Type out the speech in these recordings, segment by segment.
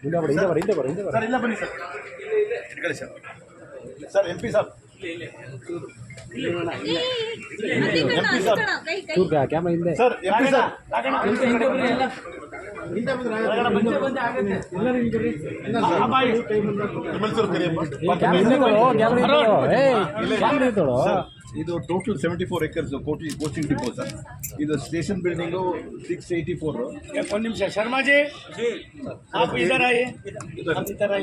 ಇಲ್ಲ ಬನ್ನಿ sir MP ಸಾಬ್ MP ಸಾಬ್ ಕ್ಯಾಮ್ರಾ ಹಿಂದೆ ಸರ್ MP ಸರ್ ಇದು total 74 acres coaching depot sir. ಇದು ಸ್ಟೇಷನ್ ಬಿಲ್ಡಿಂಗು 684. एक निमिष शर्मा जी आप इधर आइए,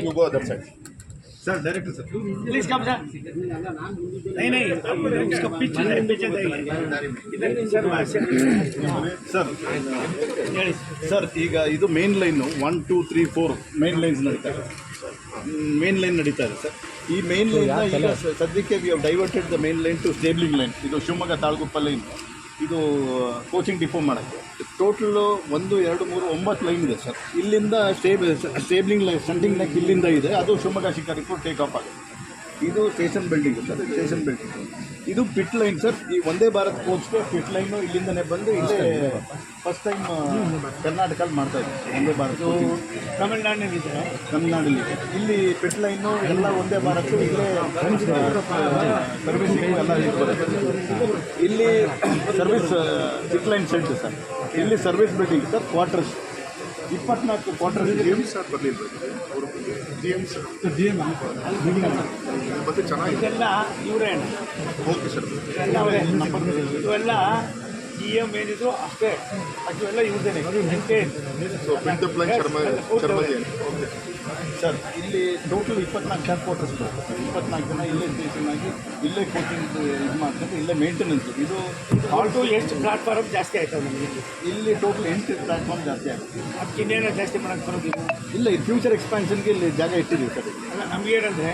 You go other side. Sir director sir please come sir. नहीं उसका पीछे इधर ಸರ್ ಸರ್ ಈಗ ಇದು ಮೇನ್ ಲೈನ್ 1 2 3 4 ಮೇನ್ ಲೈನ್ಸ್ ನಡೀತಾ ಇದೆ ಸರ್. ಈ ಮೇನ್ ಲೈನ್ ಈಗ ಸದ್ಯಕ್ಕೆ we have diverted the main line to stabling line. ಇದು ಶಿವಮೊಗ್ಗ ತಾಳಗುಪ್ಪ ಲೈನ್, ಇದು ಕೋಚಿಂಗ್ ಡಿಪೋ ಮಾಡೋಕ್ಕೆ ಟೋಟಲು 1 2 3 9 ಲೈನ್ ಇದೆ ಸರ್. ಇಲ್ಲಿಂದ ಸ್ಟೇಬ್ಲಿಂಗ್ ಲೈನ್ ಸ್ಟಂಟಿಂಗ್ ಲೈನ್ ಇಲ್ಲಿಂದ ಇದೆ, ಅದು ಶಿವಮೊಗ್ಗ ಶಿಕಾರಿಪುರ ಟೇಕ್ ಆಫ್ ಆಗುತ್ತೆ. ಇದು station building sir, station building. ಇದು ಪಿಟ್ ಲೈನ್ ಸರ್. ಈ ವಂದೇ ಭಾರತ್ ಕೋಚ್ಗೆ ಪಿಟ್ ಲೈನು ಇಲ್ಲಿಂದನೇ ಬಂದು ಇಲ್ಲೇ ಫಸ್ಟ್ ಟೈಮ್ ಕರ್ನಾಟಕದಲ್ಲಿ ಮಾಡ್ತಾ ಇದ್ದೀವಿ. ವಂದೇ ಭಾರತ್ ತಮಿಳ್ನಾಡಲ್ಲಿ ಇಲ್ಲಿ ಪಿಟ್ ಲೈನು ಎಲ್ಲ ವಂದೇ ಭಾರತ್ ಇಲ್ಲೇ ಸರ್ವಿಸಿಂಗು ಎಲ್ಲ ಬರುತ್ತೆ. ಇಲ್ಲಿ service pit line set sir. ಇಲ್ಲಿ service building sir, quarters 24 quarters. ಮತ್ತೆ ಚೆನ್ನಾಗಿದೆಲ್ಲ ಇವರೇ ಓಕೆ ಸರ್. ಇವೆಲ್ಲ GM ಏನಿದ್ರು ಅಷ್ಟೇ, ಅವೆಲ್ಲ ಇವ್ರದೇನೆ. ಸರ್ ಇಲ್ಲಿ ಟೋಟಲ್ 24 ಕ್ಯಾಬ್ ಕ್ವಾರ್ಟರ್ಸ್ ಬರುತ್ತೆ. 24 ಜನ ಇಲ್ಲೇ ಸ್ಟೇಷನ್ ಆಗಿ ಇಲ್ಲೇ ಕೋಚಿಂಗ್ ಇದು ಮಾಡ್ತಾರೆ, ಇಲ್ಲೇ ಮೇಂಟೆನೆನ್ಸ್. ಇದು ಆಲ್ಟು ಎಷ್ಟು ಪ್ಲಾಟ್ಫಾರ್ಮ್ ಜಾಸ್ತಿ ಆಯ್ತದೆ ನಮಗೆ ಇಲ್ಲಿ ಟೋಟಲ್ 8 ಪ್ಲಾಟ್ಫಾರ್ಮ್ ಜಾಸ್ತಿ ಆಗುತ್ತೆ. ಅದಕ್ಕೆ ಇನ್ನೇನೋ ಜಾಸ್ತಿ ಮಾಡೋಕ್ಕೆ ಬರೋದಿಲ್ಲ. ಇಲ್ಲ, ಈ ಫ್ಯೂಚರ್ ಎಕ್ಸ್ಪಾನ್ಷನ್ಗೆ ಇಲ್ಲಿ ಜಾಗ ಇಟ್ಟಿದ್ದೀವಿ ಸರ್. ಅಲ್ಲ ನಮಗೇನಂದರೆ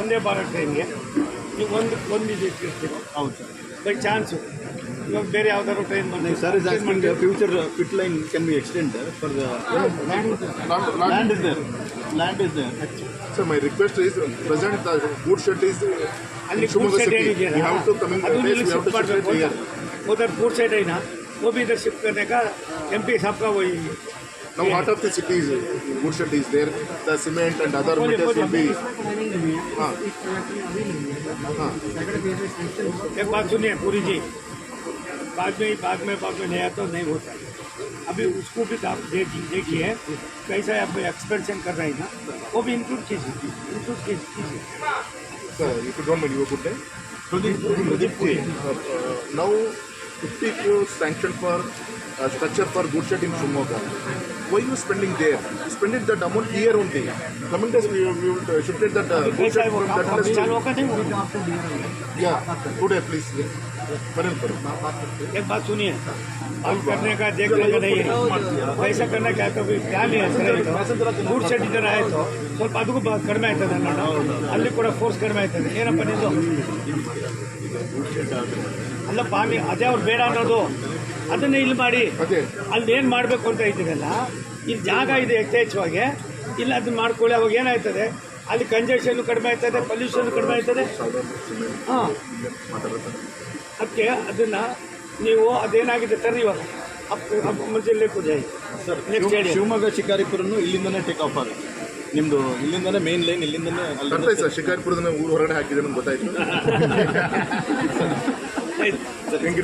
ಒಂದೇ ಭಾರತ್ ಟ್ರೈನ್ಗೆ ನೀವು ಒಂದು ಇದು ಇಟ್ಟಿರ್ತೀರೋ. ಹೌದು ಸರ್. ಬೈ ಚಾನ್ಸು ಇವಾಗ ಬೇರೆ ಯಾವ್ದಾದ್ರು ಟ್ರೈನ್ ಬಂದರೆ sir is asking future pit line can be extend for the land is there. So my request is present the good shed is ಅಲ್ಲಿ food set we have to come in the place, we have to shift it here. उधर food set है ना, वो भी इधर shift करने का MP साहब का वही. Now heart of the city is good shed is there, the cement and other materials will be एक बात सुनिए पूरी जी, बाद में नहीं आता तो नहीं होता है. अभी उसको भी आप देखिए कैसा आप एक्सपेंशन कर रहे हैं ना, वो भी इंक्लूड कीजिए. Sir, if you don't mind, you good day. Now 50 crores sanctioned for structure for good shed in Shimoga. Why you spending there? You spending that amount here only. Coming days we will shifted that good shed from that place to. Yeah, today please. एक बात सुनिए, अब करने का देखने का नहीं है, कैसा करना क्या तो क्या नहीं है. फूड सेट इधर आए तो ಸ್ವಲ್ಪ ಅದಕ್ಕೂ ಕಡಿಮೆ ಆಯ್ತದೆ ಅಲ್ಲ, ಅಲ್ಲಿ ಕೂಡ ಫೋರ್ಸ್ ಕಡಿಮೆ ಆಯ್ತದೆ. ಏನಪ್ಪ ನಿಂದು ಅಲ್ಲಪ್ಪ, ಅದೇ ಅವ್ರು ಬೇಡ ಅನ್ನೋದು, ಅದನ್ನೇ ಇಲ್ಲಿ ಮಾಡಿ ಅಲ್ಲಿ ಏನು ಮಾಡಬೇಕು ಅಂತ ಇದ್ದೀರಲ್ಲ. ಇಲ್ಲಿ ಜಾಗ ಇದೆ ಯಥೇಚ್ಛವಾಗಿ, ಇಲ್ಲ ಅದನ್ನ ಮಾಡ್ಕೊಳ್ಳಿ. ಅವಾಗ ಏನಾಯ್ತದೆ, ಅಲ್ಲಿ ಕಂಜೆಷನ್ ಕಡಿಮೆ ಆಯ್ತದೆ, ಪೊಲ್ಯೂಷನ್ ಕಡಿಮೆ ಆಯ್ತದೆ. ಹಾಂ, ಅದಕ್ಕೆ ಅದನ್ನು ನೀವು ಅದೇನಾಗಿದೆ ಸರ್ ಇವಾಗ ಮುಂಚೆ ಕೂಜಾಯಿ ಸರ್. ಶಿವಮೊಗ್ಗ ಶಿಕಾರಿಪುರನು ಇಲ್ಲಿಂದನೇ ಟೇಕ್ ಆಫ್ ಆಗುತ್ತೆ. ನಿಮ್ಮದು ಇಲ್ಲಿಂದನೇ ಮೇನ್ ಲೈನ್, ಇಲ್ಲಿಂದನೇ ಅಲ್ಲ ಸರ್, ಶಿಕಾರಿಪುರದ ಊರು ಹೊರಗಡೆ ಹಾಕಿದೆ ನಮ್ಗೆ ಗೊತ್ತಾಯ್ತು. Thank you.